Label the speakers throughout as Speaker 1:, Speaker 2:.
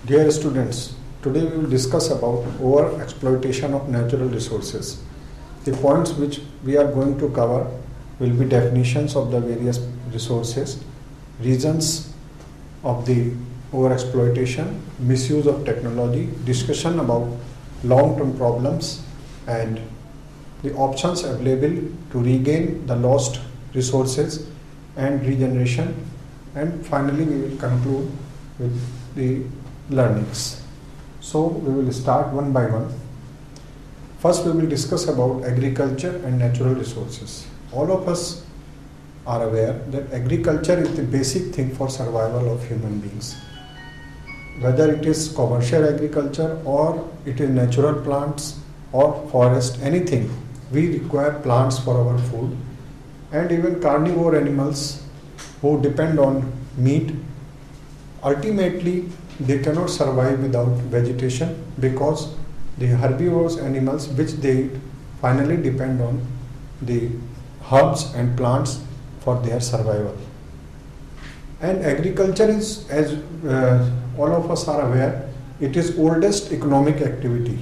Speaker 1: Dear students, today we will discuss about over exploitation of natural resources. The points which we are going to cover will be definitions of the various resources, reasons of the over exploitation, misuse of technology, discussion about long-term problems and the options available to regain the lost resources and regeneration, and finally we will conclude with the learnings. So we will start one by one. First we will discuss about agriculture and natural resources. All of us are aware that agriculture is the basic thing for survival of human beings. Whether it is commercial agriculture or it is natural plants or forest, anything, we require plants for our food. And even carnivore animals who depend on meat, ultimately they cannot survive without vegetation, because the herbivorous animals which they eat finally depend on the herbs and plants for their survival. And agriculture is, as all of us are aware, it is oldest economic activity.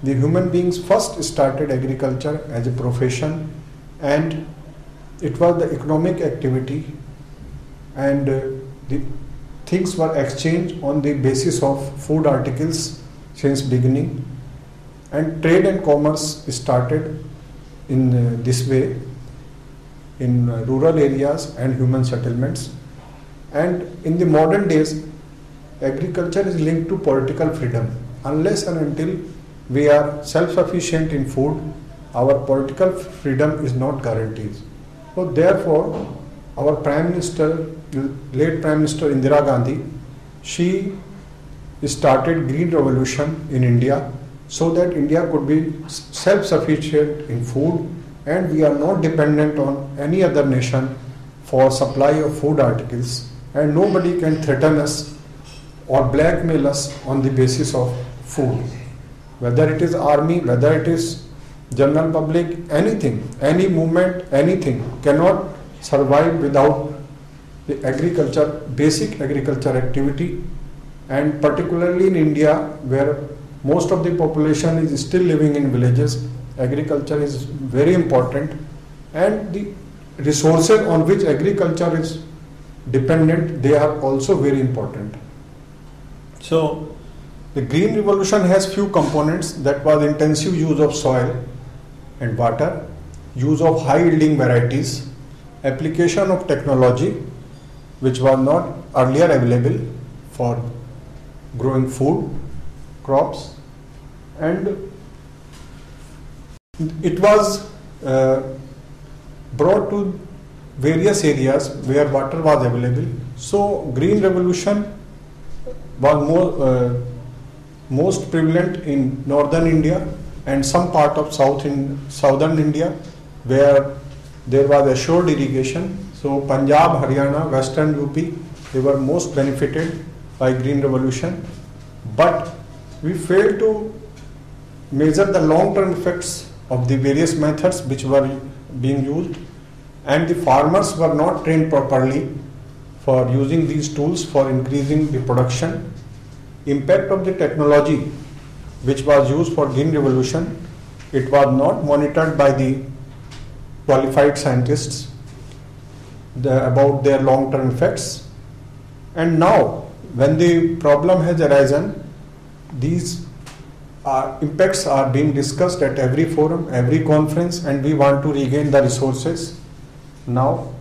Speaker 1: The human beings first started agriculture as a profession, and it was the economic activity, and the things were exchanged on the basis of food articles since beginning, and trade and commerce started in this way in rural areas and human settlements. And in the modern days, agriculture is linked to political freedom. Unless and until we are self-sufficient in food, our political freedom is not guaranteed. So therefore, our Prime Minister, late Prime Minister Indira Gandhi, she started Green Revolution in India so that India could be self-sufficient in food and we are not dependent on any other nation for supply of food articles, and nobody can threaten us or blackmail us on the basis of food. Whether it is army, whether it is general public, anything, any movement, anything cannot survive without the agriculture, basic agriculture activity. And particularly in India, where most of the population is still living in villages, agriculture is very important, and the resources on which agriculture is dependent, they are also very important. So the Green Revolution has few components. That was intensive use of soil and water, use of high yielding varieties, application of technology which was not earlier available for growing food, crops, and it was brought to various areas where water was available. So Green Revolution was most prevalent in northern India and some part of southern India where there was assured irrigation. So Punjab, Haryana, Western UP, they were most benefited by Green Revolution. But we failed to measure the long-term effects of the various methods which were being used, and the farmers were not trained properly for using these tools for increasing the production. Impact of the technology which was used for Green Revolution, it was not monitored by the qualified scientists about their long-term effects. And now when the problem has arisen, these impacts are being discussed at every forum, every conference, and we want to regain the resources now,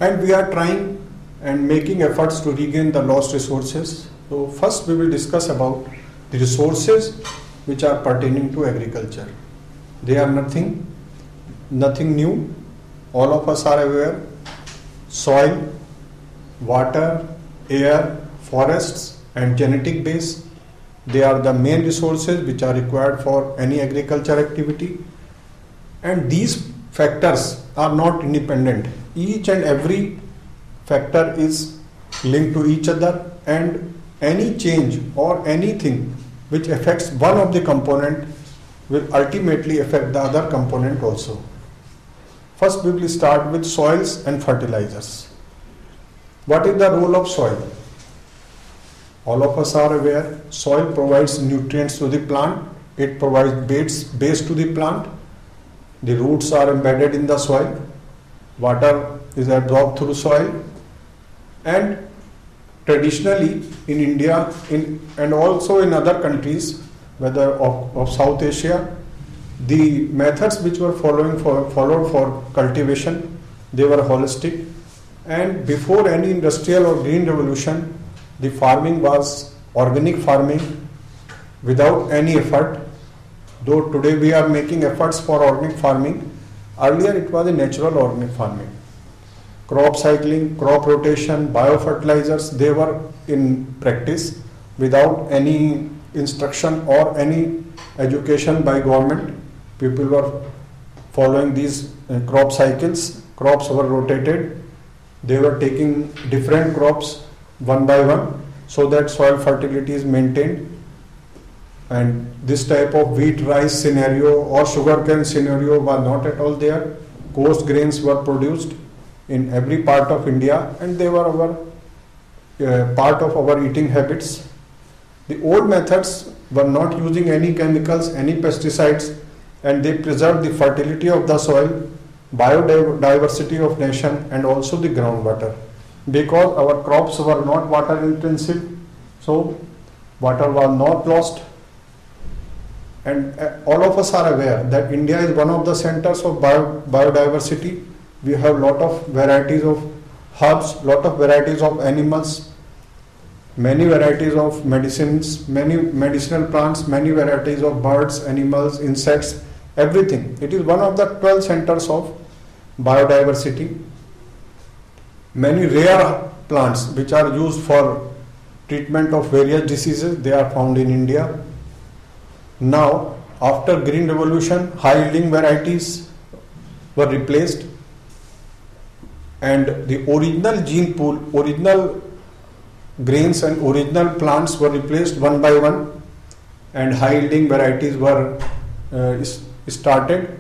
Speaker 1: and we are trying and making efforts to regain the lost resources. So first we will discuss about the resources which are pertaining to agriculture. They are nothing new. All of us are aware: soil, water, air, forests and genetic base. They are the main resources which are required for any agriculture activity, and these factors are not independent. Each and every factor is linked to each other, and any change or anything which affects one of the component will ultimately affect the other component also. First we will start with soils and fertilizers. What is the role of soil? All of us are aware, soil provides nutrients to the plant, it provides base to the plant, the roots are embedded in the soil, water is absorbed through soil, and traditionally in India and also in other countries, whether of South Asia, the methods which were followed for cultivation, they were holistic, and before any industrial or green revolution, the farming was organic farming without any effort. Though today we are making efforts for organic farming, earlier it was a natural organic farming. Crop cycling, crop rotation, biofertilizers, they were in practice without any instruction or any education by government. People were following these crop cycles, crops were rotated, they were taking different crops one by one so that soil fertility is maintained. And this type of wheat rice scenario or sugarcane scenario was not at all there. Coarse grains were produced in every part of India and they were part of our eating habits. The old methods were not using any chemicals, any pesticides, and they preserved the fertility of the soil, biodiversity of nation, and also the groundwater. Because our crops were not water intensive, so water was not lost. And all of us are aware that India is one of the centers of biodiversity. We have lot of varieties of herbs, lot of varieties of animals, many varieties of medicines, many medicinal plants, many varieties of birds, animals, insects, everything. It is one of the 12 centers of biodiversity. Many rare plants which are used for treatment of various diseases, they are found in India. Now, after Green Revolution, high yielding varieties were replaced and the original gene pool, original grains and original plants were replaced one by one, and high yielding varieties were started.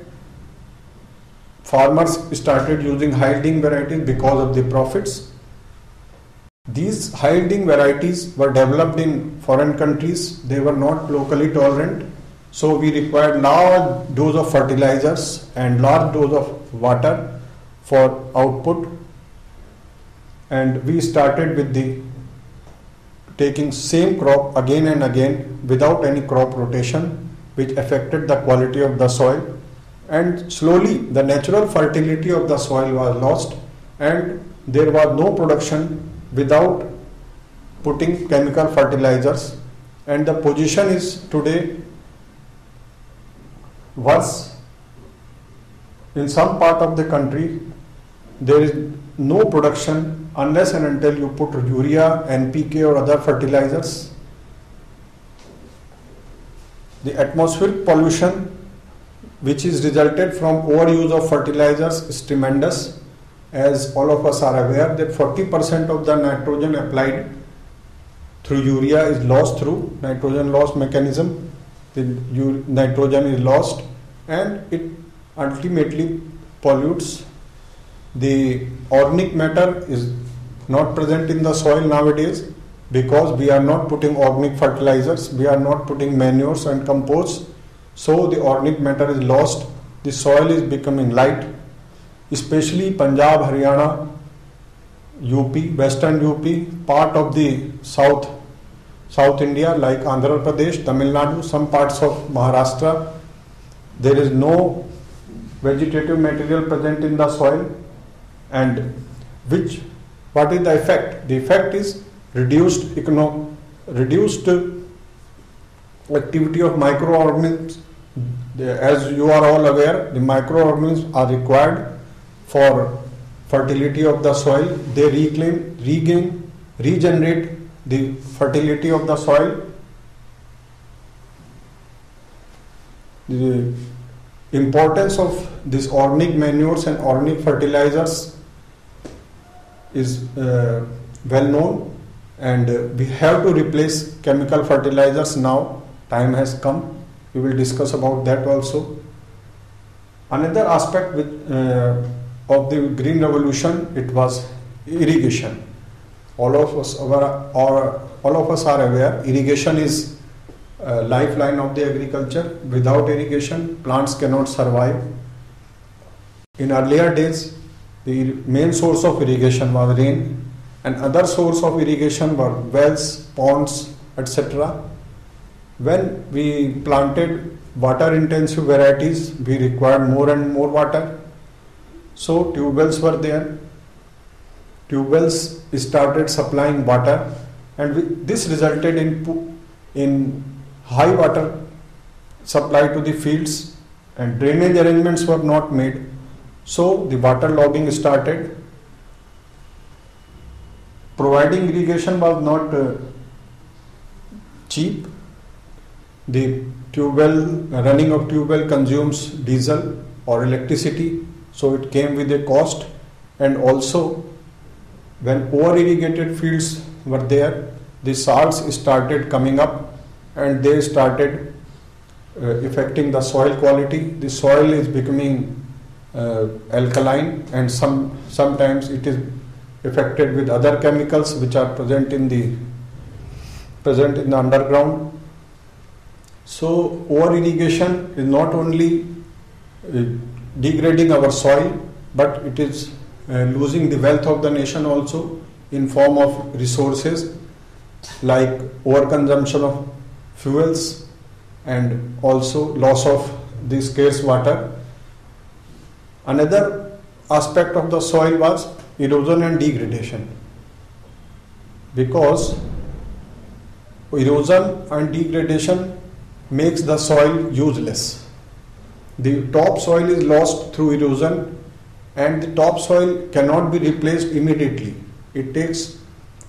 Speaker 1: Farmers started using high yielding varieties because of the profits. These high yielding varieties were developed in foreign countries. They were not locally tolerant, so we required large dose of fertilizers and large dose of water for output, and we started with the taking same crop again and again without any crop rotation, which affected the quality of the soil, and slowly the natural fertility of the soil was lost and there was no production without putting chemical fertilizers, and the position is today worse. In some part of the country there is no production unless and until you put urea, NPK or other fertilizers. The atmospheric pollution which is resulted from overuse of fertilizers is tremendous. As all of us are aware that 40% of the nitrogen applied through urea is lost through nitrogen loss mechanism. The nitrogen is lost and it ultimately pollutes. The organic matter is not present in the soil nowadays because we are not putting organic fertilizers, we are not putting manures and compost, so the organic matter is lost. The soil is becoming light, especially Punjab, Haryana, UP, Western UP, part of the South India like Andhra Pradesh, Tamil Nadu, some parts of Maharashtra. There is no vegetative material present in the soil, and what is the effect? The effect is reduced activity of microorganisms. As you are all aware, the microorganisms are required for fertility of the soil. They regenerate the fertility of the soil. The importance of these organic manures and organic fertilizers is well known, and we have to replace chemical fertilizers now. Time has come. We will discuss about that also. Another aspect of the Green Revolution, it was irrigation. All of us, all of us are aware, irrigation is a lifeline of the agriculture. Without irrigation, plants cannot survive. In earlier days, the main source of irrigation was rain, and other source of irrigation were wells, ponds, etc. When we planted water intensive varieties, we required more and more water. So tube wells were there. Tube wells started supplying water, and this resulted in high water supply to the fields, and drainage arrangements were not made. So the water logging started. Providing irrigation was not cheap. The running of tube well consumes diesel or electricity, so it came with a cost. And also, when over irrigated fields were there, the salts started coming up, and they started affecting the soil quality. The soil is becoming alkaline, and sometimes it is affected with other chemicals which are present in the underground. So over irrigation is not only degrading our soil, but it is losing the wealth of the nation also in form of resources like overconsumption of fuels and also loss of the scarce water. Another aspect of the soil was erosion and degradation, because erosion and degradation makes the soil useless. The topsoil is lost through erosion, and the topsoil cannot be replaced immediately. It takes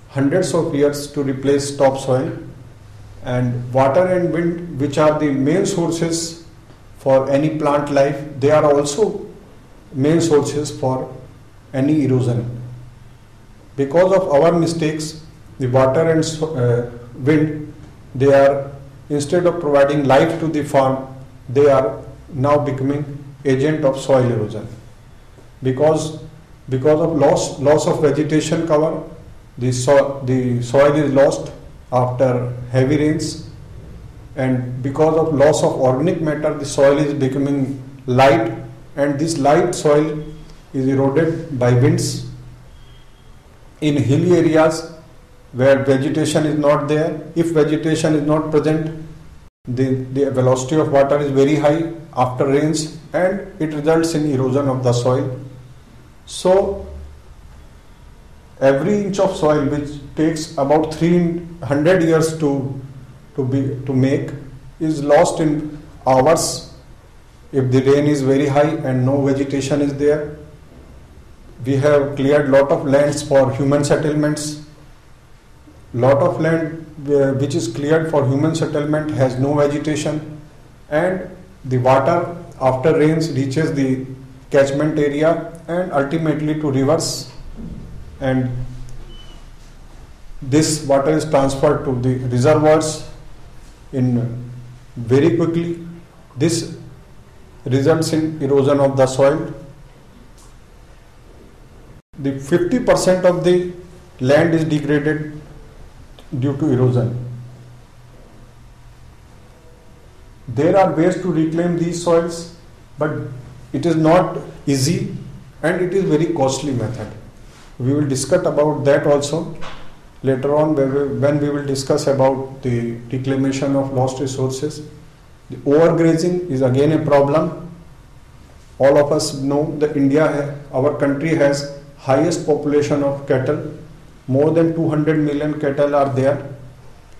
Speaker 1: hundreds of years to replace topsoil, and water and wind, which are the main sources for any plant life, they are also main sources for any erosion. Because of our mistakes, the water and wind, they are, instead of providing life to the farm, they are now becoming agent of soil erosion. Because of loss of vegetation cover, the soil is lost after heavy rains, and because of loss of organic matter, the soil is becoming light, and this light soil is eroded by winds. In hilly areas where vegetation is not there, if vegetation is not present, the velocity of water is very high after rains, and it results in erosion of the soil. So every inch of soil, which takes about 300 years to make, is lost in hours if the rain is very high and no vegetation is there. We have cleared lot of lands for human settlements. Lot of land which is cleared for human settlement has no vegetation, and the water after rains reaches the catchment area and ultimately to rivers, and this water is transferred to the reservoirs in very quickly. This results in erosion of the soil. The 50% of the land is degraded due to erosion. There are ways to reclaim these soils, but it is not easy and it is very costly method. We will discuss about that also later on when we will discuss about the reclamation of lost resources. The overgrazing is again a problem. All of us know that our country has highest population of cattle. More than 200 million cattle are there,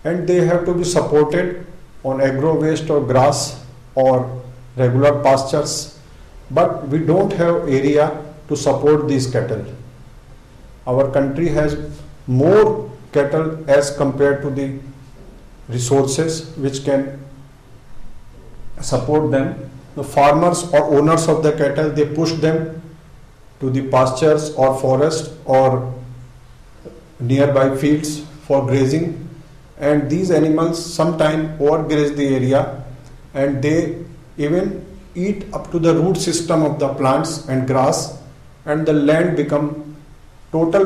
Speaker 1: and they have to be supported on agro waste or grass or regular pastures, but we don't have area to support these cattle. Our country has more cattle as compared to the resources which can support them. The farmers or owners of the cattle, they push them to the pastures or forest or nearby fields for grazing, and these animals sometimes overgraze the area, and they even eat up to the root system of the plants and grass, and the land become total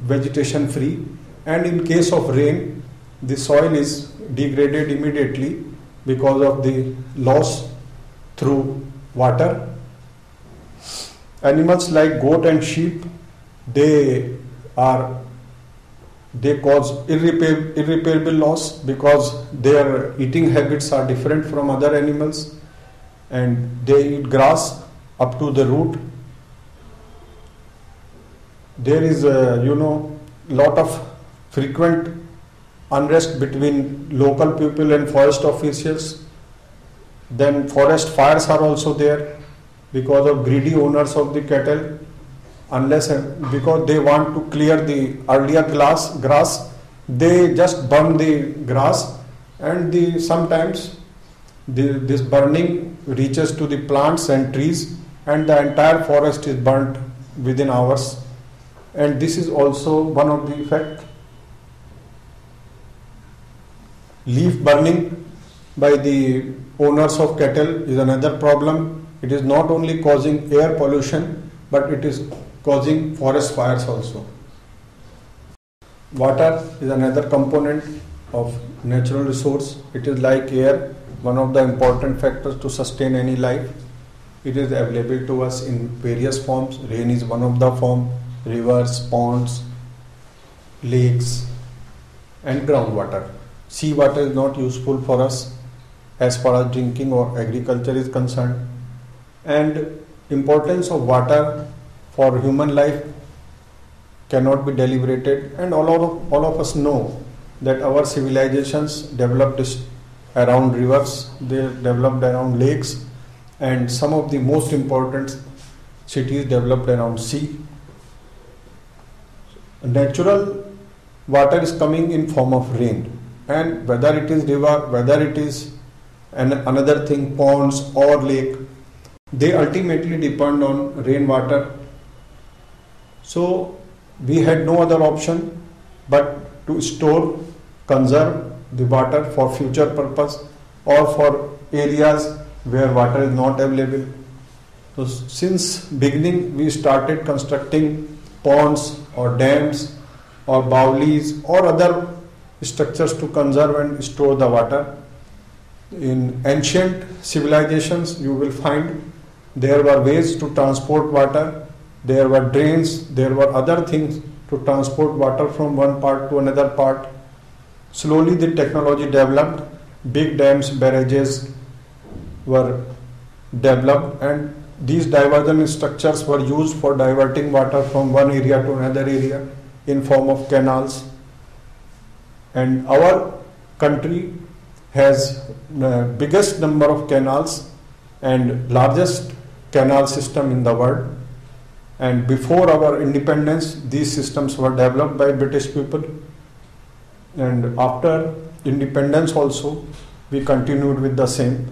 Speaker 1: vegetation free, and in case of rain, the soil is degraded immediately because of the loss through water. Animals like goat and sheep, they cause irreparable loss because their eating habits are different from other animals, and they eat grass up to the root. There is lot of frequent unrest between local people and forest officials. Then forest fires are also there because of greedy owners of the cattle. Because they want to clear the earlier grass, they just burn the grass, and sometimes this burning reaches to the plants and trees, and the entire forest is burnt within hours. And this is also one of the effects. Leaf burning by the owners of cattle is another problem. It is not only causing air pollution, but it is causing forest fires also. Water is another component of natural resource. It is like air, one of the important factors to sustain any life. It is available to us in various forms. Rain is one of the forms. Rivers, ponds, lakes, and groundwater. Seawater is not useful for us as far as drinking or agriculture is concerned. And importance of water for human life cannot be deliberated, and all of us know that our civilizations developed around rivers, they developed around lakes, and some of the most important cities developed around sea. Natural water is coming in form of rain, and whether it is river, whether it is another thing, ponds or lake, they ultimately depend on rainwater. So we had no other option but to store, conserve the water for future purpose or for areas where water is not available. So since beginning we started constructing ponds or dams or bowlis or other structures to conserve and store the water. In ancient civilizations you will find there were ways to transport water, there were drains, there were other things to transport water from one part to another part. Slowly the technology developed, big dams, barrages were developed, and these diversion structures were used for diverting water from one area to another area in form of canals. And our country has the biggest number of canals and largest canal system in the world. And before our independence, these systems were developed by British people. And after independence also, we continued with the same.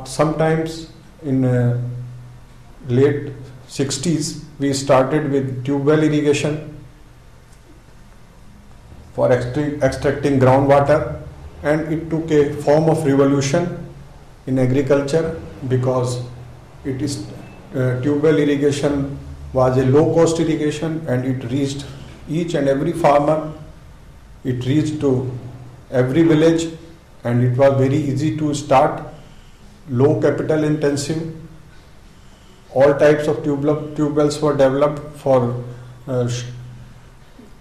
Speaker 1: Sometimes in late 60s, we started with tube well irrigation for extracting groundwater, and it took a form of revolution in agriculture because it is tube well irrigation was a low cost irrigation, and it reached each and every farmer, it reached to every village, and it was very easy to start, low capital intensive. All types of tube wells were developed for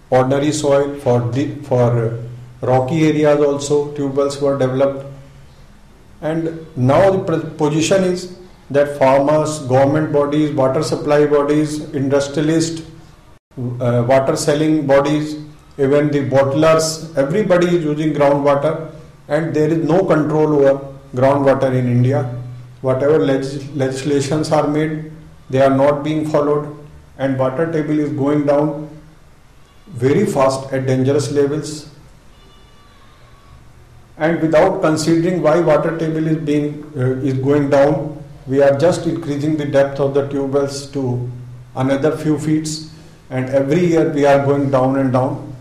Speaker 1: ordinary soil, for rocky areas also tube wells were developed. And now the position is that farmers, government bodies, water supply bodies, industrialists, water selling bodies, even the bottlers, everybody is using groundwater, and there is no control over groundwater in India. Whatever legislations are made, they are not being followed, and water table is going down very fast at dangerous levels. And without considering why water table is going down, we are just increasing the depth of the tube wells to another few feet, and every year we are going down and down.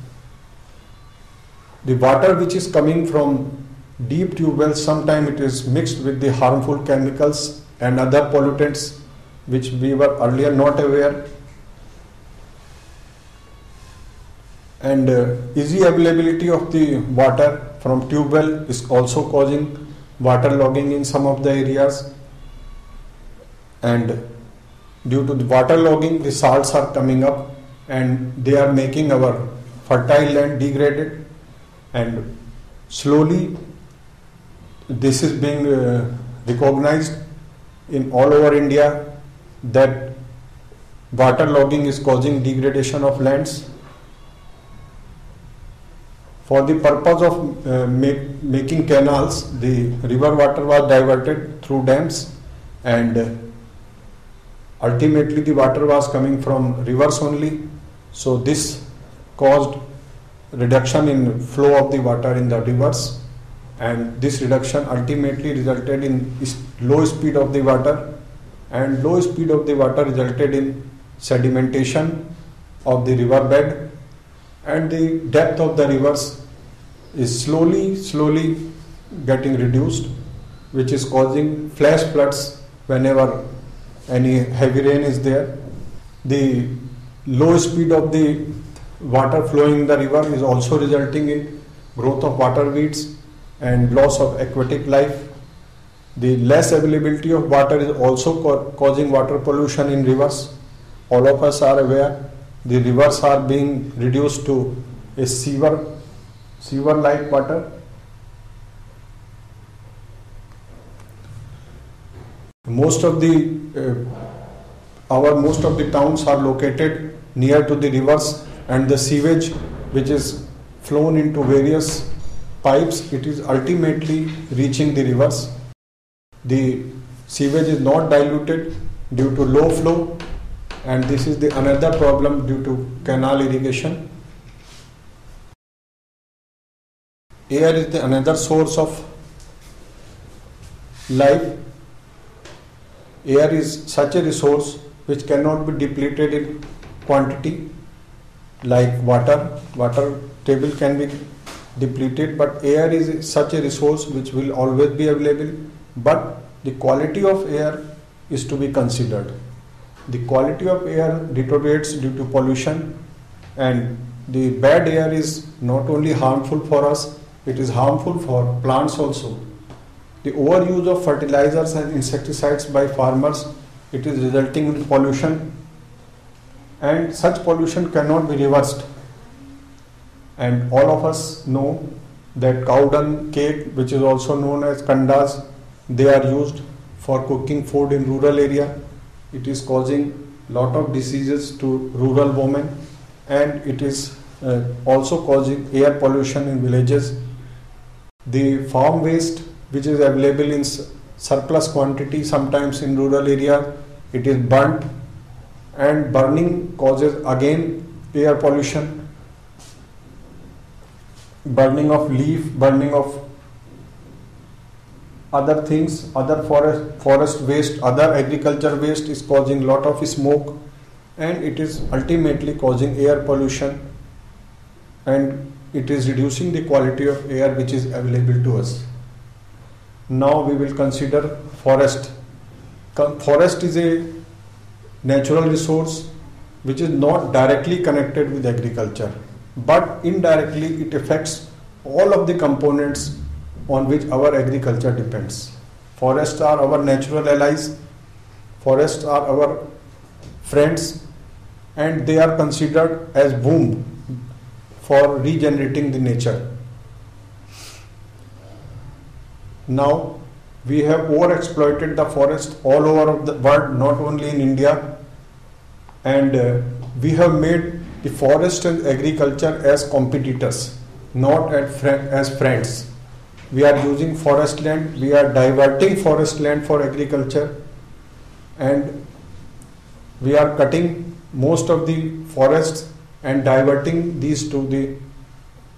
Speaker 1: The water which is coming from deep tube wells, sometimes it is mixed with the harmful chemicals and other pollutants which we were earlier not aware. And easy availability of the water from tube well is also causing water logging in some of the areas, and due to the water logging the salts are coming up and they are making our fertile land degraded, and slowly this is being recognized in all over India that water logging is causing degradation of lands. For the purpose of making canals, the river water was diverted through dams, and ultimately the water was coming from rivers only. So this caused reduction in flow of the water in the rivers, and this reduction ultimately resulted in low speed of the water, and low speed of the water resulted in sedimentation of the river bed, and the depth of the rivers is slowly getting reduced, which is causing flash floods whenever any heavy rain is there. The low speed of the water flowing in the river is also resulting in growth of water weeds and loss of aquatic life. The less availability of water is also causing water pollution in rivers. All of us are aware the rivers are being reduced to a sewer-like water. Most of the towns are located near to the rivers, and the sewage which is flown into various pipes, it is ultimately reaching the rivers. The sewage is not diluted due to low flow, and this is the another problem due to canal irrigation. Air is the another source of life. Air is such a resource which cannot be depleted in quantity like water. Water table can be depleted, but air is such a resource which will always be available. But the quality of air is to be considered. The quality of air deteriorates due to pollution, and the bad air is not only harmful for us, it is harmful for plants also. The overuse of fertilizers and insecticides by farmers, it is resulting in pollution, and such pollution cannot be reversed. And all of us know that cow dung cake, which is also known as kandas, they are used for cooking food in rural area. It is causing lot of diseases to rural women, and it is also causing air pollution in villages. The farm waste which is available in surplus quantity sometimes in rural area, it is burnt, and burning causes again air pollution. Burning of leaf, burning of other things, other forest waste, other agriculture waste is causing lot of smoke, and it is ultimately causing air pollution, and it is reducing the quality of air which is available to us. Now we will consider forest. Forest is a natural resource which is not directly connected with agriculture, but indirectly it affects all of the components on which our agriculture depends. Forests are our natural allies, forests are our friends, and they are considered as womb for regenerating the nature. Now we have overexploited the forest all over the world, not only in India, and we have made the forest and agriculture as competitors, not as friends. We are using forest land, we are diverting forest land for agriculture, and we are cutting most of the forests and diverting these to the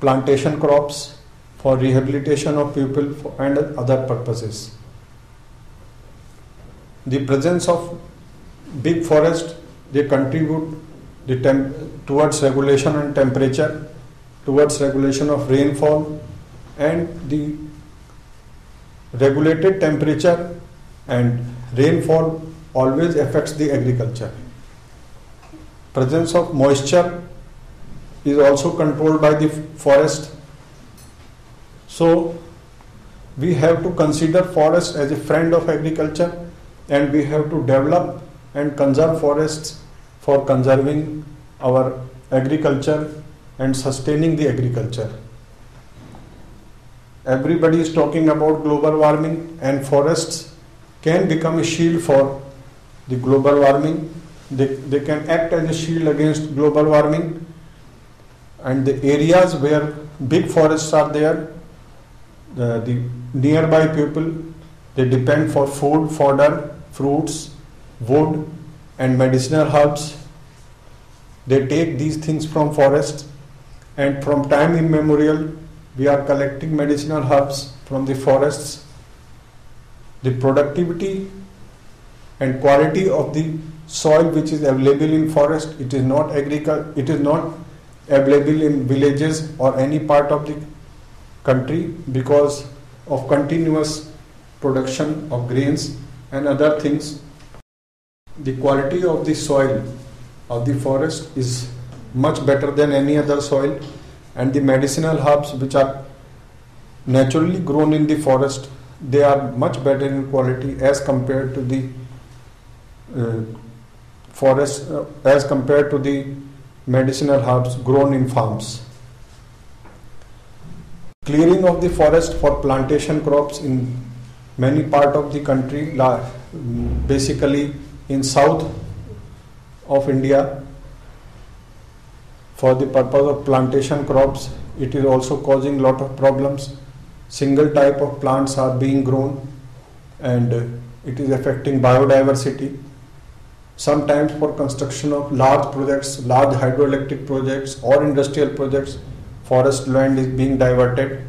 Speaker 1: plantation crops for rehabilitation of people and other purposes. The presence of big forest, they contribute towards regulation and temperature, towards regulation of rainfall, and the regulated temperature and rainfall always affects the agriculture. Presence of moisture is also controlled by the forest. So we have to consider forest as a friend of agriculture, and we have to develop and conserve forests for conserving our agriculture and sustaining the agriculture. Everybody is talking about global warming, and forests can become a shield for the global warming. They can act as a shield against global warming, and the areas where big forests are there, the nearby people, they depend for food, fodder, fruits, wood and medicinal herbs. They take these things from forests, and from time immemorial we are collecting medicinal herbs from the forests. The productivity and quality of the soil which is available in forest, it is not available in villages or any part of the country because of continuous production of grains and other things. The quality of the soil of the forest is much better than any other soil, and the medicinal herbs which are naturally grown in the forest, they are much better in quality as compared to the as compared to the medicinal herbs grown in farms. Clearing of the forest for plantation crops in many parts of the country, basically in south of India, for the purpose of plantation crops, it is also causing lot of problems. Single type of plants are being grown, and it is affecting biodiversity. Sometimes for construction of large projects, large hydroelectric projects or industrial projects, forest land is being diverted.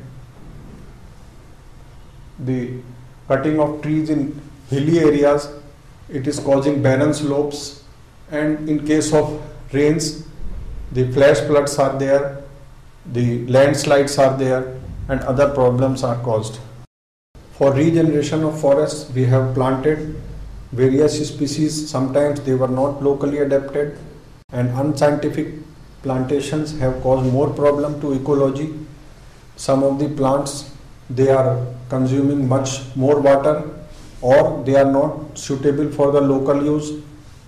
Speaker 1: The cutting of trees in hilly areas, it is causing barren slopes, and in case of rains, the flash floods are there, the landslides are there, and other problems are caused. For regeneration of forests, we have planted various species. Sometimes they were not locally adapted, and unscientific plantations have caused more problem to ecology. Some of the plants, they are consuming much more water, or they are not suitable for the local use.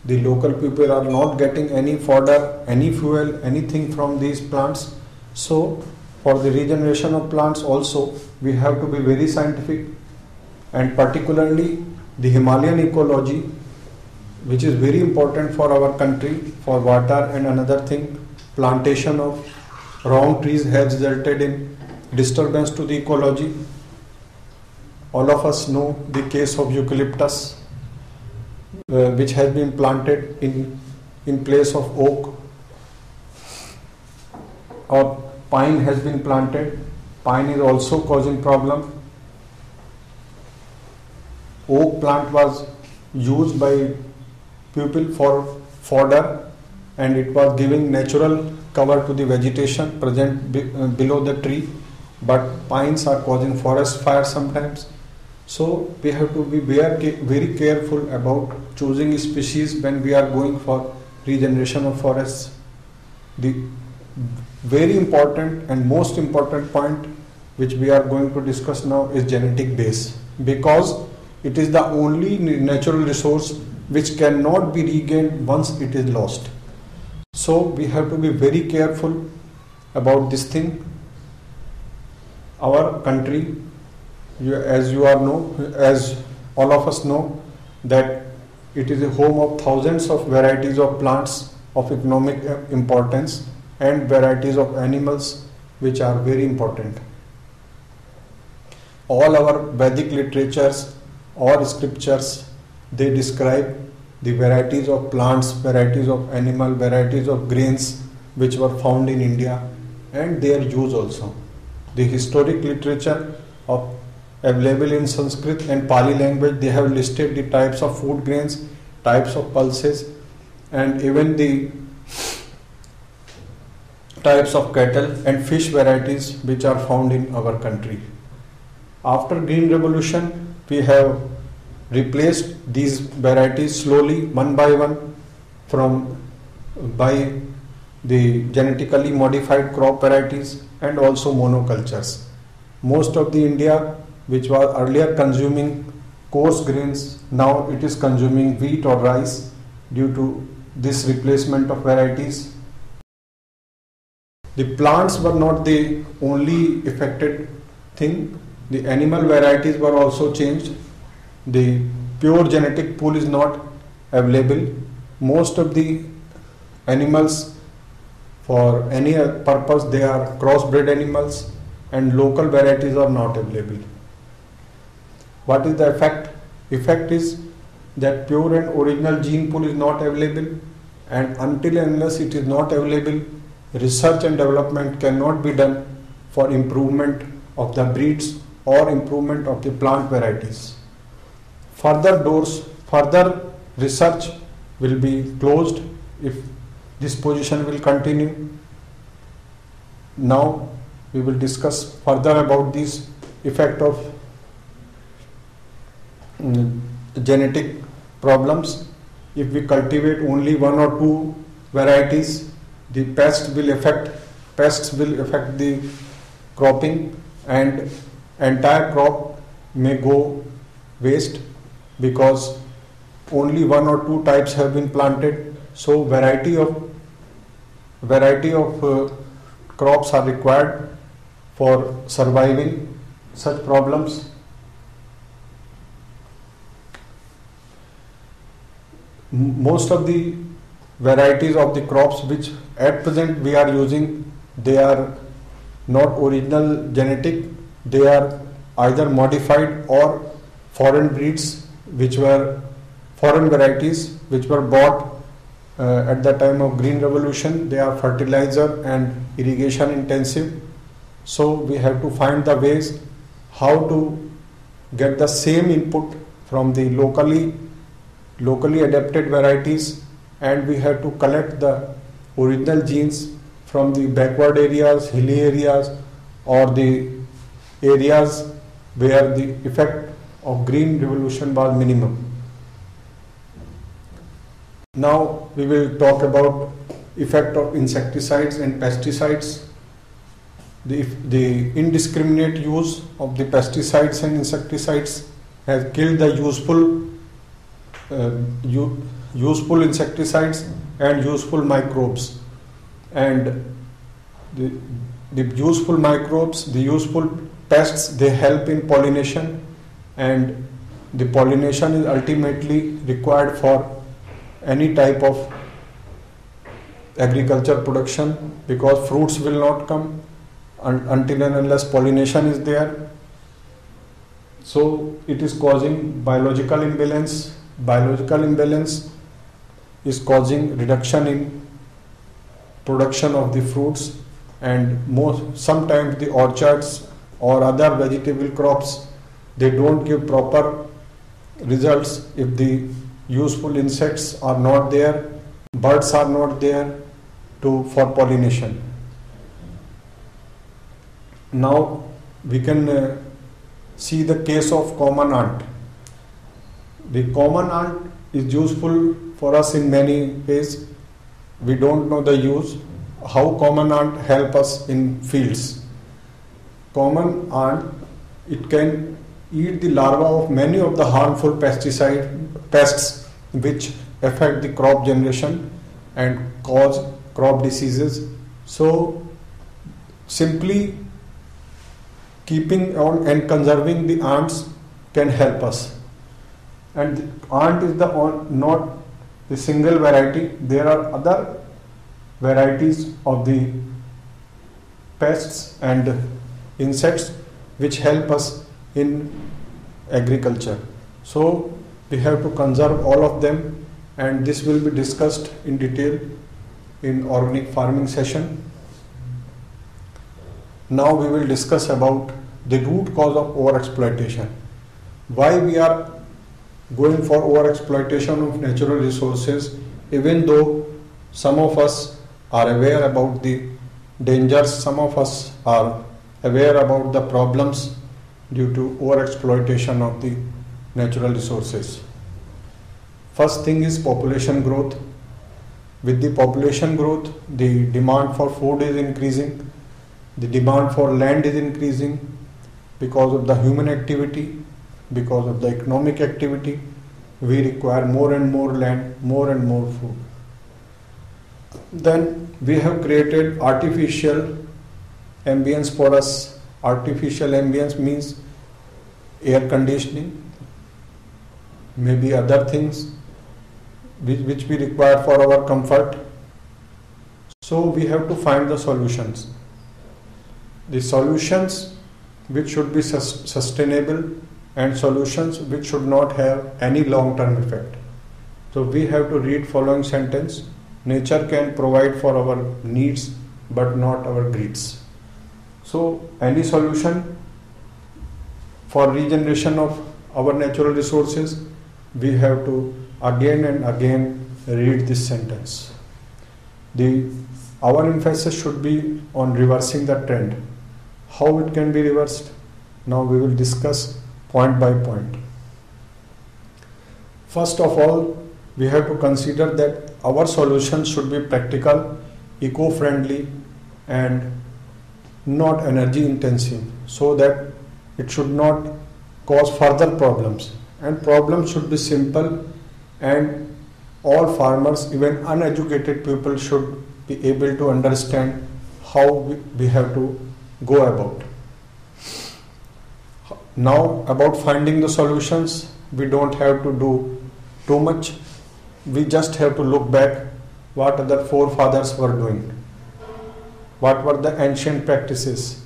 Speaker 1: The local people are not getting any fodder, any fuel, anything from these plants. So for the regeneration of plants also, we have to be very scientific, and particularly the Himalayan ecology, which is very important for our country for water and another thing. Plantation of wrong trees has resulted in disturbance to the ecology. All of us know the case of eucalyptus, which has been planted in place of oak, or pine has been planted. Pine is also causing problem. Oak plant was used by people for fodder, and it was giving natural cover to the vegetation present below the tree, but pines are causing forest fire sometimes. So we have to be very careful about choosing species when we are going for regeneration of forests. The very important and most important point which we are going to discuss now is genetic base, because it is the only natural resource which cannot be regained once it is lost. So we have to be very careful about this thing. Our country, as all of us know, that it is a home of thousands of varieties of plants of economic importance and varieties of animals which are very important. All our Vedic literatures or scriptures, they describe the varieties of plants, varieties of animal, varieties of grains which were found in India, and their use also. The historic literature of available in Sanskrit and Pali language, they have listed the types of food grains, types of pulses, and even the types of cattle and fish varieties which are found in our country. After Green Revolution, we have replaced these varieties slowly, one by one, by the genetically modified crop varieties, and also monocultures. Most of the India, which was earlier consuming coarse grains, now it is consuming wheat or rice due to this replacement of varieties. The plants were not the only affected thing, the animal varieties were also changed. The pure genetic pool is not available. Most of the animals, for any purpose, they are crossbred animals, and local varieties are not available. What is the effect? Effect is that pure and original gene pool is not available, and until and unless it is not available, research and development cannot be done for improvement of the breeds or improvement of the plant varieties. Further research will be closed if this position will continue. Now we will discuss further about this effect of genetic problems. If we cultivate only one or two varieties, the pests will affect the cropping, and entire crop may go waste because only one or two types have been planted. So variety of crops are required for surviving such problems. Most of the varieties of the crops which at present we are using, they are not original genetic, they are either modified or foreign breeds, which were foreign varieties which were bought at the time of Green Revolution. They are fertilizer and irrigation intensive. So we have to find the ways how to get the same input from the locally adapted varieties, and we have to collect the original genes from the backward areas, hilly areas, or the areas where the effect of Green Revolution was minimum. Now we will talk about effect of insecticides and pesticides. The indiscriminate use of the pesticides and insecticides has killed the useful insecticides and useful microbes, and the useful microbes, the useful pests, they help in pollination, and the pollination is ultimately required for any type of agriculture production, because fruits will not come until and unless pollination is there. So it is causing biological imbalance. Biological imbalance is causing reduction in production of the fruits, and sometimes the orchards or other vegetable crops, they don't give proper results if the useful insects are not there, birds are not there for pollination. Now we can see the case of common ant. The common ant is useful for us in many ways. We don't know the use. How common ant help us in fields? Common ant, it can eat the larva of many of the harmful pests which affect the crop generation and cause crop diseases. So simply keeping on and conserving the ants can help us. And the ant is not the single variety. There are other varieties of the pests and insects which help us in agriculture. So we have to conserve all of them, and this will be discussed in detail in organic farming session. Now we will discuss about the root cause of overexploitation. Why we are going for overexploitation of natural resources, even though some of us are aware about the dangers, some of us are aware about the problems due to overexploitation of the natural resources. First thing is population growth. With the population growth, the demand for food is increasing, the demand for land is increasing because of the human activity, because of the economic activity. We require more and more land, more and more food. Then we have created artificial ambience for us. Artificial ambience means air conditioning, maybe other things which we require for our comfort. So we have to find the solutions. The solutions which should be sustainable and solutions which should not have any long-term effect. So we have to read following sentence. Nature can provide for our needs but not our greeds. So any solution for regeneration of our natural resources, we have to again and again read this sentence. Our emphasis should be on reversing the trend. How it can be reversed? Now we will discuss point by point. First of all, we have to consider that our solutions should be practical, eco-friendly and not energy intensive, so that it should not cause further problems, and problems should be simple, and all farmers, even uneducated people, should be able to understand how we have to go about. Now about finding the solutions, we don't have to do too much. We just have to look back what other forefathers were doing, what were the ancient practices,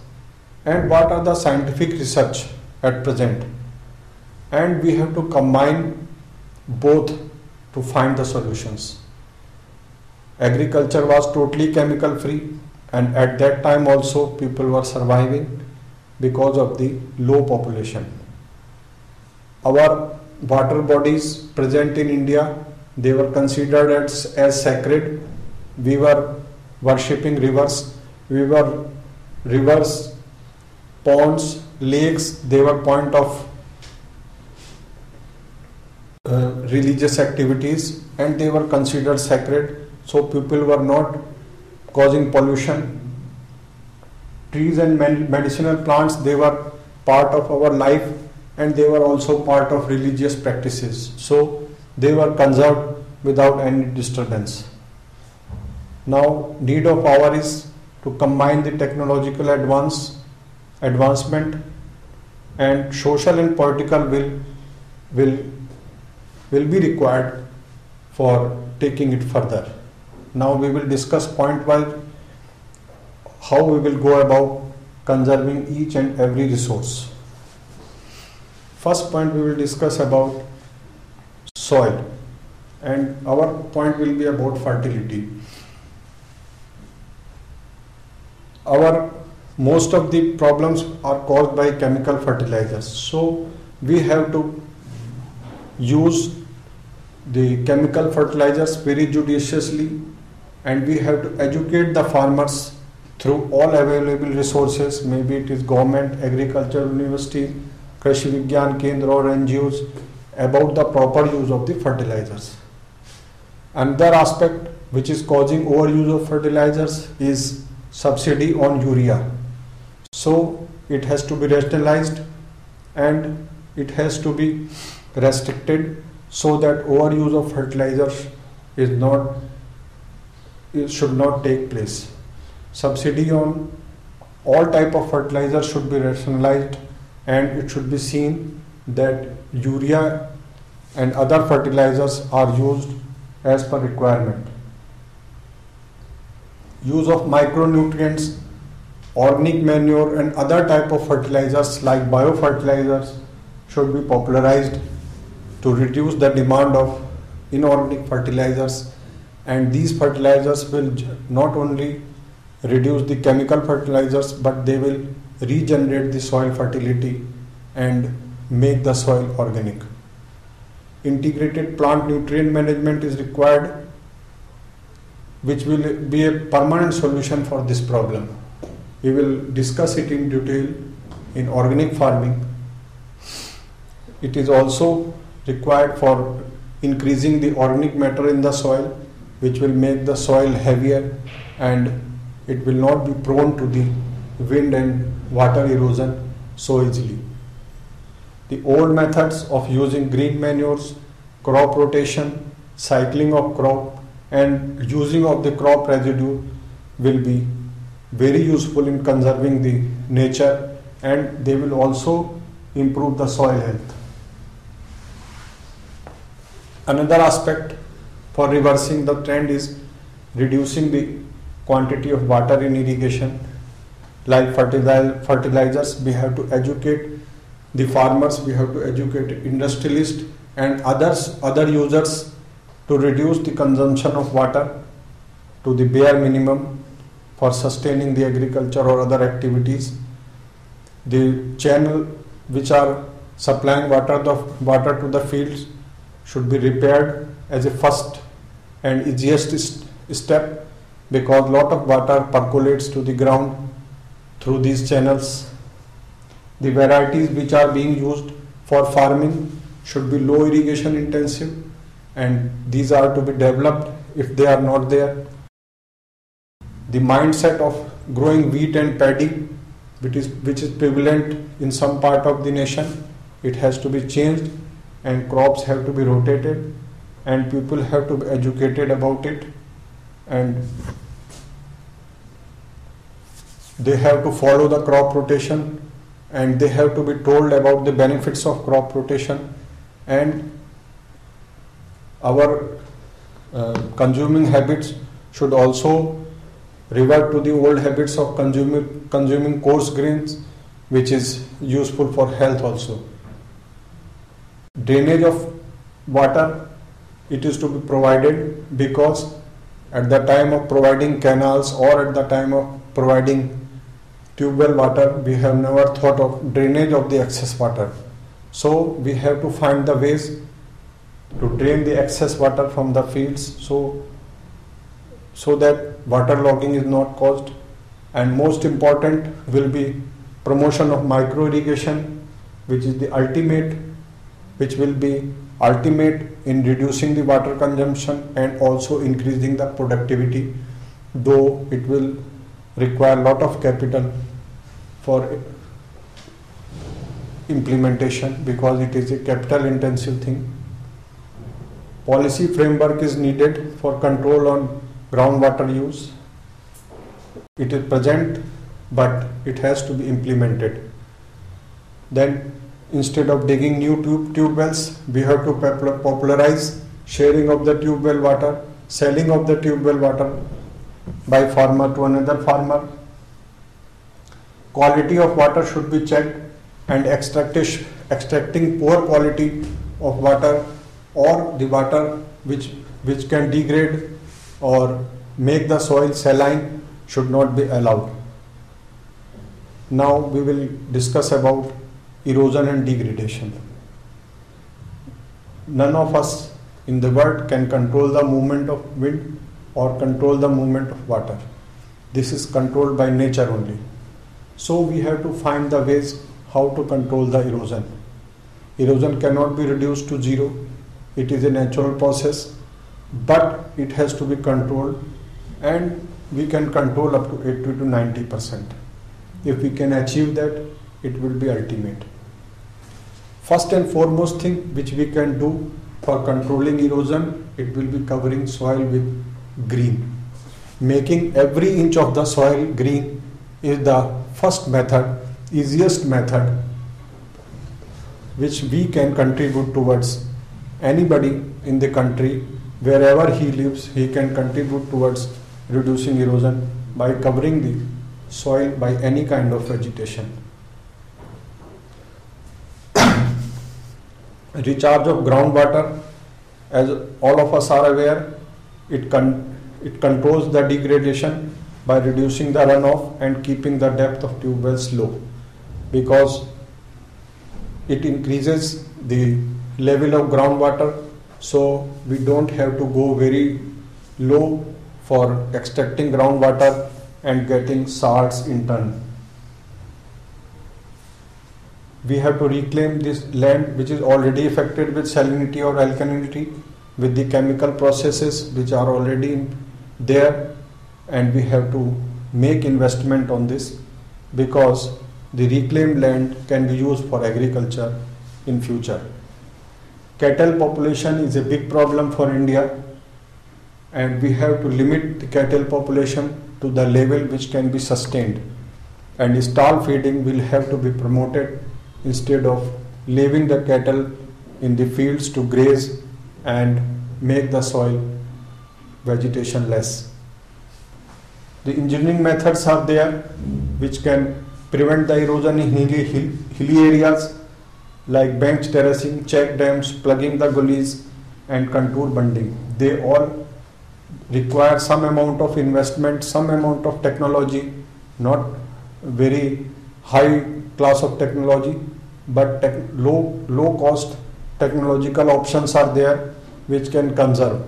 Speaker 1: and what are the scientific research at present. And we have to combine both to find the solutions. Agriculture was totally chemical free, and at that time also people were surviving because of the low population. Our water bodies present in India, they were considered as sacred. We were worshipping rivers. Rivers, ponds, lakes, they were point of religious activities, and they were considered sacred. So people were not causing pollution. Trees and medicinal plants, they were part of our life, and they were also part of religious practices. So they were conserved without any disturbance. Now need of hour is to combine the technological advancement, and social and political will be required for taking it further. Now we will discuss point-wise how we will go about conserving each and every resource. First point, we will discuss about soil, and our point will be about fertility. Most of the problems are caused by chemical fertilizers, so we have to use the chemical fertilizers very judiciously, and we have to educate the farmers through all available resources, maybe it is government, agriculture university, Krishi Vigyan Kendra or NGOs, about the proper use of the fertilizers. Another aspect which is causing overuse of fertilizers is subsidy on urea. So it has to be rationalized and it has to be restricted so that overuse of fertilizers should not take place. Subsidy on all type of fertilizers should be rationalized, and it should be seen that urea and other fertilizers are used as per requirement. Use of micronutrients, organic manure and other type of fertilizers like biofertilizers should be popularized to reduce the demand of inorganic fertilizers, and these fertilizers will not only reduce the chemical fertilizers but they will regenerate the soil fertility and make the soil organic. Integrated plant nutrient management is required, which will be a permanent solution for this problem. We will discuss it in detail in organic farming. It is also required for increasing the organic matter in the soil, which will make the soil heavier and it will not be prone to the wind and water erosion so easily. The old methods of using green manures, crop rotation, cycling of crop and using of the crop residue will be very useful in conserving the nature, and they will also improve the soil health. Another aspect for reversing the trend is reducing the quantity of water in irrigation. Like fertilizers, we have to educate the farmers, we have to educate industrialists and other users to reduce the consumption of water to the bare minimum for sustaining the agriculture or other activities. The channel which are supplying water to the fields should be repaired as a first and easiest step, because lot of water percolates to the ground through these channels. The varieties which are being used for farming should be low irrigation intensive, and these are to be developed if they are not there. The mindset of growing wheat and paddy, which is prevalent in some part of the nation, it has to be changed, and crops have to be rotated, and people have to be educated about it, and they have to follow the crop rotation, and they have to be told about the benefits of crop rotation. And our consuming habits should also revert to the old habits of consuming coarse grains, which is useful for health also. Drainage of water, it is to be provided, because at the time of providing canals or at the time of providing tube well water, we have never thought of drainage of the excess water. So we have to find the ways to drain the excess water from the fields so that waterlogging is not caused. And most important will be promotion of micro irrigation, which will be ultimate in reducing the water consumption and also increasing the productivity, though it will require a lot of capital for implementation, because it is a capital intensive thing. Policy framework is needed for control on groundwater use. It is present, but it has to be implemented. Then instead of digging new tube wells, we have to popularize sharing of the tube well water, selling of the tube well water by farmer to another farmer. Quality of water should be checked, and extracting poor quality of water or the water which can degrade or make the soil saline should not be allowed. Now we will discuss about erosion and degradation. None of us in the world can control the movement of wind or control the movement of water. This is controlled by nature only. So we have to find the ways how to control the erosion. Erosion cannot be reduced to zero. It is a natural process, but it has to be controlled, and we can control up to 80 to 90%. If we can achieve that, it will be ultimate. First and foremost thing which we can do for controlling erosion, it will be covering soil with green. Making every inch of the soil green is the first method, easiest method, which we can contribute towards. Anybody in the country, wherever he lives, he can contribute towards reducing erosion by covering the soil by any kind of vegetation. Recharge of groundwater, as all of us are aware, it controls the degradation by reducing the runoff and keeping the depth of tube wells low, because it increases the level of groundwater, so we don't have to go very low for extracting groundwater and getting salts in turn. We have to reclaim this land which is already affected with salinity or alkalinity, with the chemical processes which are already there, and we have to make investment on this, because the reclaimed land can be used for agriculture in future. Cattle population is a big problem for India, and we have to limit the cattle population to the level which can be sustained, and stall feeding will have to be promoted instead of leaving the cattle in the fields to graze and make the soil vegetation less. The engineering methods are there which can prevent the erosion in hilly areas, like bench terracing, check dams, plugging the gullies, and contour bunding. They all require some amount of investment, some amount of technology, not very high class of technology, but low cost technological options are there which can conserve.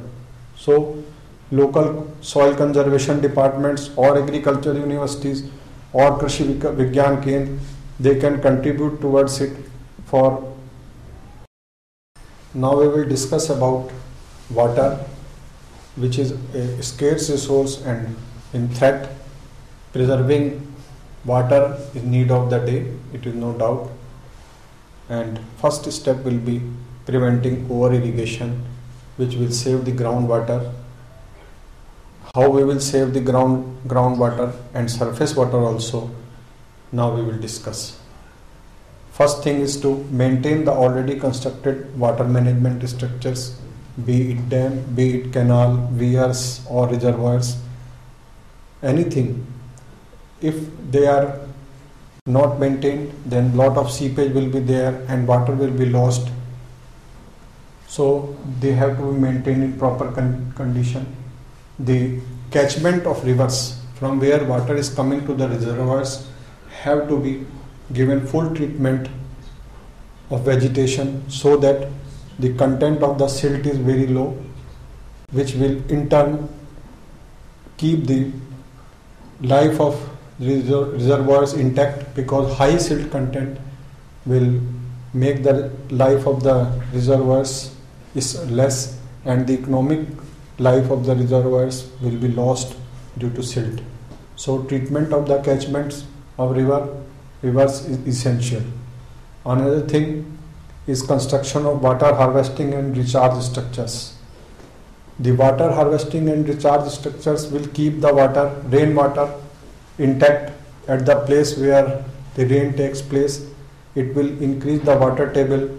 Speaker 1: So local soil conservation departments or agriculture universities or Krishi Vigyan Kendra, they can contribute towards it. For now we will discuss about water, which is a scarce resource and in threat. Preserving water is need of the day, it is no doubt. And first step will be preventing over irrigation, which will save the groundwater. How we will save the groundwater and surface water also, now we will discuss. First thing is to maintain the already constructed water management structures, be it dam, be it canal, weirs or reservoirs, anything. If they are not maintained, then lot of seepage will be there and water will be lost. So they have to be maintained in proper condition. The catchment of rivers from where water is coming to the reservoirs have to be given full treatment of vegetation, so that the content of the silt is very low, which will in turn keep the life of reservoirs intact, because high silt content will make the life of the reservoirs is less, and the economic life of the reservoirs will be lost due to silt. So treatment of the catchments of rivers is essential. Another thing is construction of water harvesting and recharge structures. The water harvesting and recharge structures will keep the rainwater intact at the place where the rain takes place. It will increase the water table,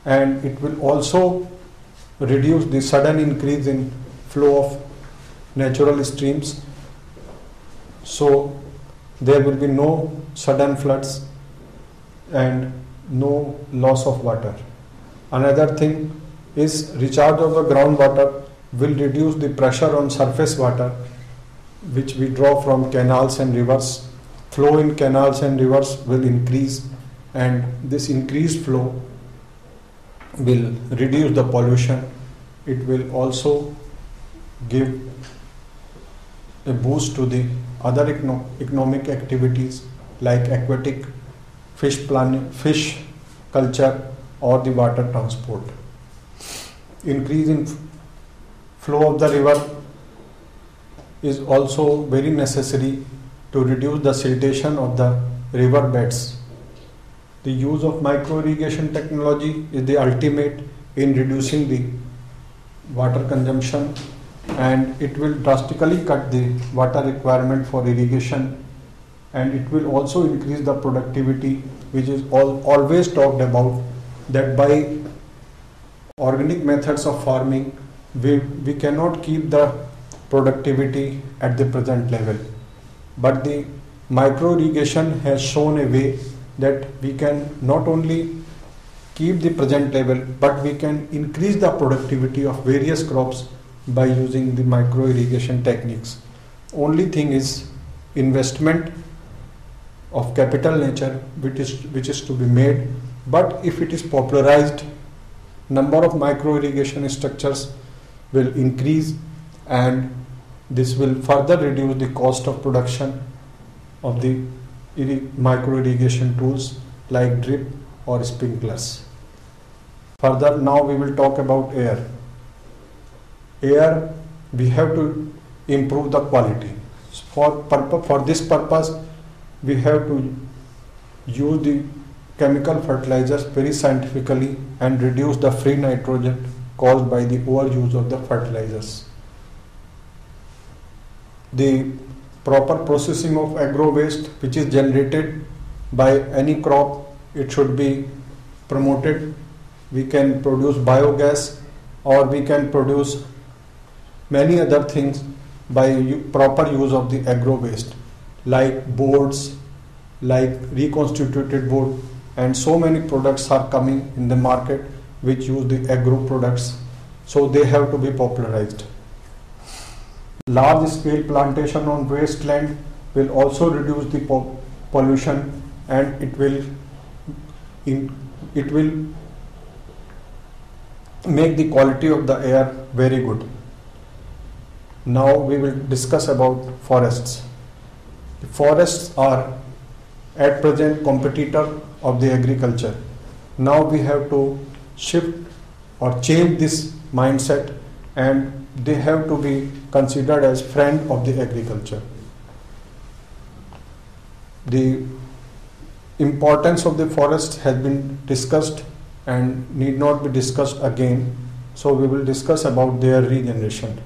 Speaker 1: and it will also reduce the sudden increase in flow of natural streams. So there will be no sudden floods and no loss of water. Another thing is recharge of the groundwater will reduce the pressure on surface water, which we draw from canals and rivers. Flow in canals and rivers will increase, and this increased flow will reduce the pollution. It will also give a boost to the other economic activities like aquatic fish culture or the water transport. Increase in flow of the river is also very necessary to reduce the siltation of the river beds. The use of micro irrigation technology is the ultimate in reducing the water consumption, and it will drastically cut the water requirement for irrigation, and it will also increase the productivity, which is always talked about, that by organic methods of farming we cannot keep the productivity at the present level, but the micro irrigation has shown a way that we can not only keep the present level, but we can increase the productivity of various crops by using the micro irrigation techniques. Only thing is investment of capital nature which is to be made, but if it is popularized, number of micro irrigation structures will increase, and this will further reduce the cost of production of the micro irrigation tools like drip or sprinklers. Further, now we will talk about air. air, we have to improve the quality. For this purpose, we have to use the chemical fertilizers very scientifically and reduce the free nitrogen caused by the overuse of the fertilizers. The proper processing of agro waste which is generated by any crop, it should be promoted. We can produce biogas, or we can produce many other things by proper use of the agro waste, like boards, like reconstituted board, and so many products are coming in the market which use the agro products, so they have to be popularized. Large scale plantation on wasteland will also reduce the pollution, and it will make the quality of the air very good. Now we will discuss about forests. The forests are at present competitor of the agriculture. Now we have to shift or change this mindset, and they have to be considered as friend of the agriculture. The importance of the forest has been discussed and need not be discussed again, so we will discuss about their regeneration.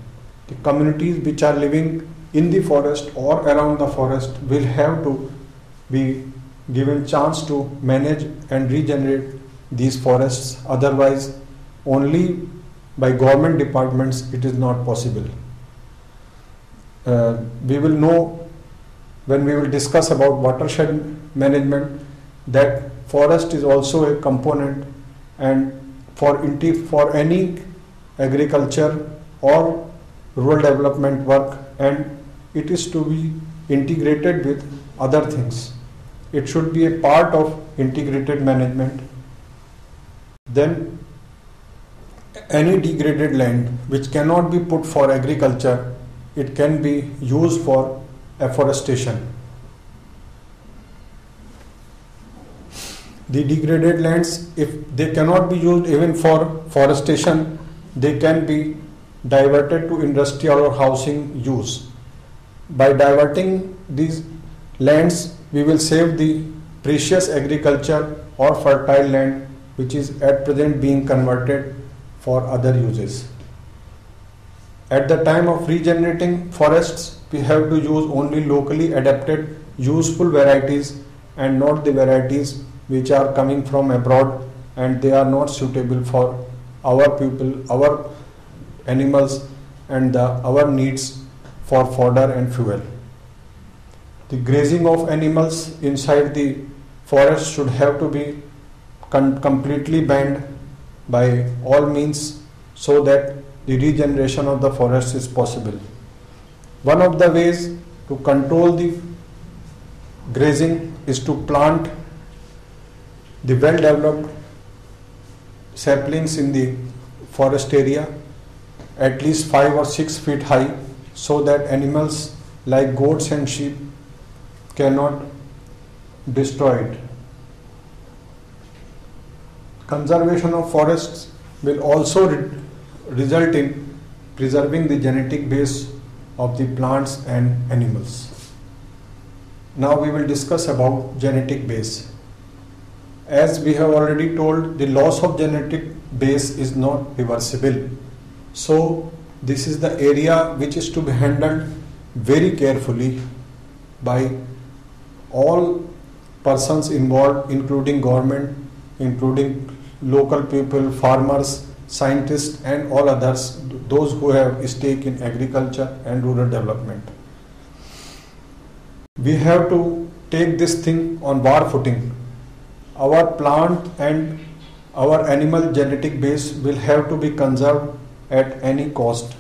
Speaker 1: The communities which are living in the forest or around the forest will have to be given chance to manage and regenerate these forests, otherwise only by government departments it is not possible. We will know when we will discuss about watershed management that forest is also a component, and for any agriculture or rural development work, and it is to be integrated with other things. It should be a part of integrated management. Then any degraded land which cannot be put for agriculture, it can be used for afforestation. The degraded lands, if they cannot be used even for forestation, they can be diverted to industrial or housing use. By diverting these lands, we will save the precious agriculture or fertile land which is at present being converted for other uses. At the time of regenerating forests, we have to use only locally adapted useful varieties and not the varieties which are coming from abroad and they are not suitable for our people, our animals and our needs for fodder and fuel. The grazing of animals inside the forest should have to be completely banned by all means so that the regeneration of the forest is possible. One of the ways to control the grazing is to plant the well-developed saplings in the forest area at least 5 or 6 feet high, so that animals like goats and sheep cannot destroy it. Conservation of forests will also result in preserving the genetic base of the plants and animals. Now we will discuss about genetic base. As we have already told, the loss of genetic base is not reversible. So this is the area which is to be handled very carefully by all persons involved, including government, including local people, farmers, scientists and all others, those who have a stake in agriculture and rural development. We have to take this thing on war footing. Our plant and our animal genetic base will have to be conserved at any cost.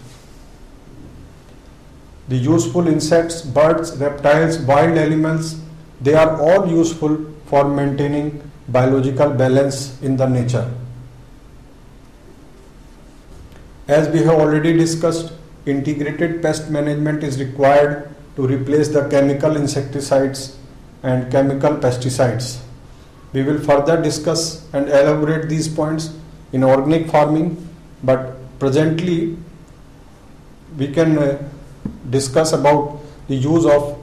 Speaker 1: The useful insects, birds, reptiles, wild animals, they are all useful for maintaining biological balance in the nature. As we have already discussed, integrated pest management is required to replace the chemical insecticides and chemical pesticides. We will further discuss and elaborate these points in organic farming, but presently we can discuss about the use of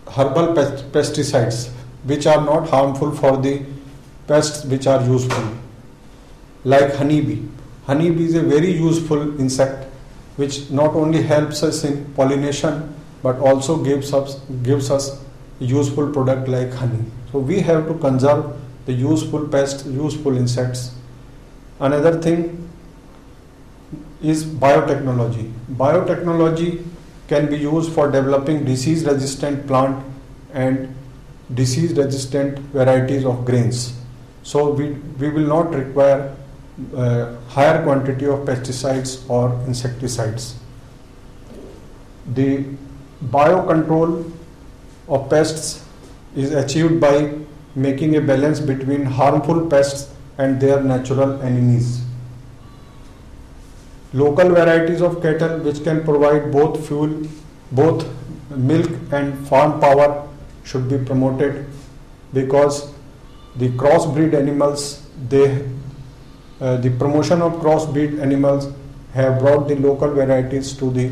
Speaker 1: herbal pesticides which are not harmful for the pests which are useful, like honeybee. Honeybee is a very useful insect which not only helps us in pollination but also gives us a useful product like honey. So we have to conserve the useful pests, useful insects. Another thing is biotechnology. Biotechnology can be used for developing disease resistant plant and disease resistant varieties of grains. So we will not require higher quantity of pesticides or insecticides. The biocontrol of pests is achieved by making a balance between harmful pests and their natural enemies. Local varieties of cattle which can provide both fuel, both milk and farm power should be promoted, because the crossbreed animals, the promotion of crossbreed animals have brought the local varieties to the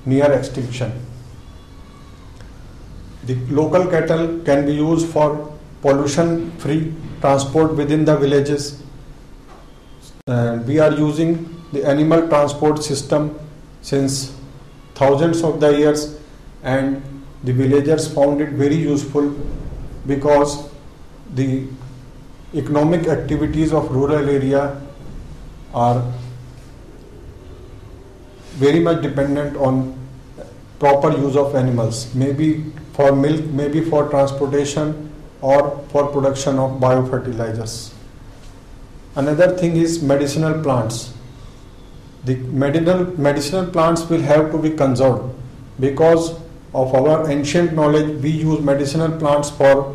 Speaker 1: near extinction. The local cattle can be used for pollution-free transport within the villages. We are using the animal transport system since thousands of the years, and the villagers found it very useful because the economic activities of rural area are very much dependent on proper use of animals, maybe for milk, maybe for transportation or for production of biofertilizers. Another thing is medicinal plants. The medicinal plants will have to be conserved. Because of our ancient knowledge, we use medicinal plants for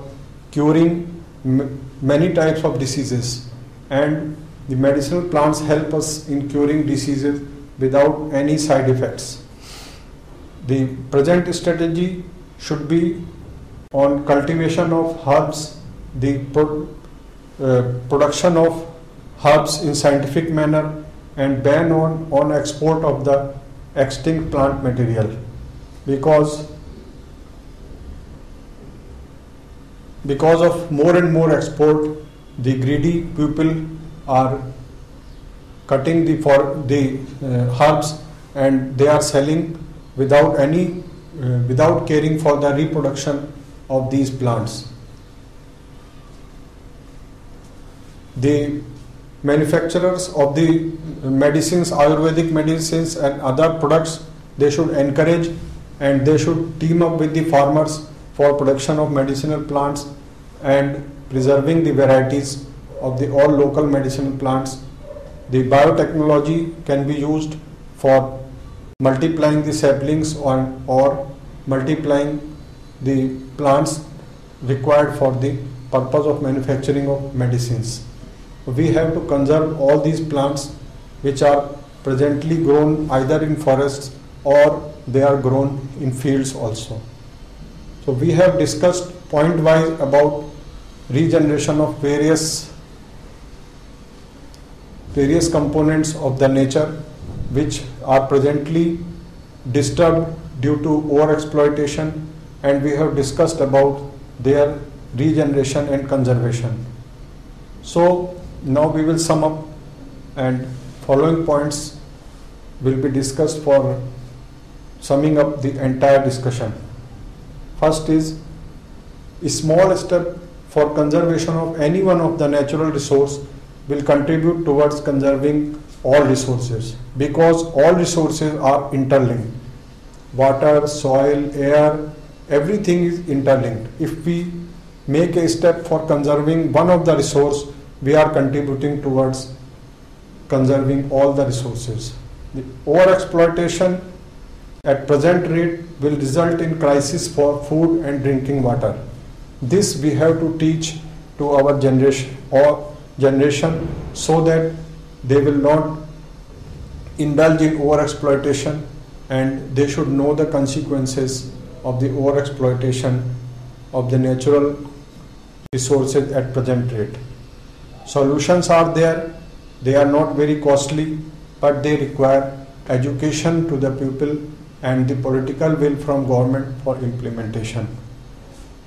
Speaker 1: curing many types of diseases, and the medicinal plants help us in curing diseases without any side effects. The present strategy should be on cultivation of herbs, the production of herbs in scientific manner, and ban on export of the extinct plant material, because of more and more export, the greedy people are cutting the herbs, and they are selling without caring for the reproduction of these plants. The manufacturers of the medicines, Ayurvedic medicines and other products, they should encourage and they should team up with the farmers for production of medicinal plants and preserving the varieties of the all local medicinal plants. The biotechnology can be used for multiplying the saplings or multiplying the plants required for the purpose of manufacturing of medicines. We have to conserve all these plants which are presently grown either in forests or they are grown in fields also. So we have discussed point-wise about regeneration of various components of the nature which are presently disturbed due to overexploitation, and we have discussed about their regeneration and conservation. So now we will sum up, and following points will be discussed for summing up the entire discussion. First is a small step for conservation of any one of the natural resource will contribute towards conserving all resources, because all resources are interlinked. Water, soil, air, everything is interlinked. If we make a step for conserving one of the resource, we are contributing towards conserving all the resources. The overexploitation at present rate will result in crisis for food and drinking water. This we have to teach to our generation so that they will not indulge in overexploitation, and they should know the consequences of the overexploitation of the natural resources at present rate. Solutions are there, they are not very costly, but they require education to the people, and the political will from government for implementation.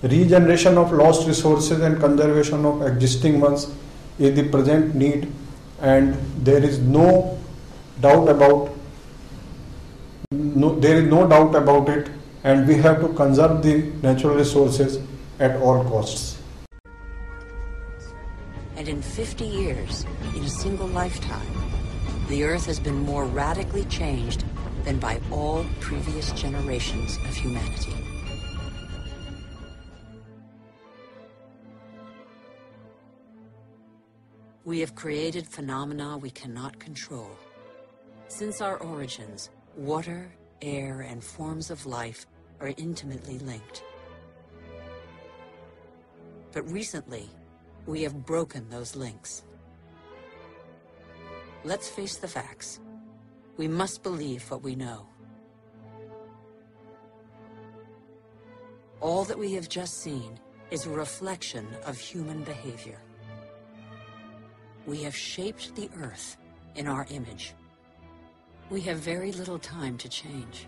Speaker 1: Regeneration of lost resources and conservation of existing ones is the present need, and there is no doubt about it, and we have to conserve the natural resources at all costs.
Speaker 2: And in 50 years, in a single lifetime, the Earth has been more radically changed than by all previous generations of humanity. We have created phenomena we cannot control. Since our origins, water, air, and forms of life are intimately linked. But recently, we have broken those links. Let's face the facts. We must believe what we know. All that we have just seen is a reflection of human behavior. We have shaped the Earth in our image. We have very little time to change.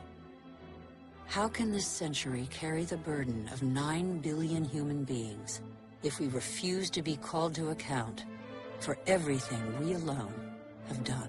Speaker 2: How can this century carry the burden of 9 billion human beings if we refuse to be called to account for everything we alone have done?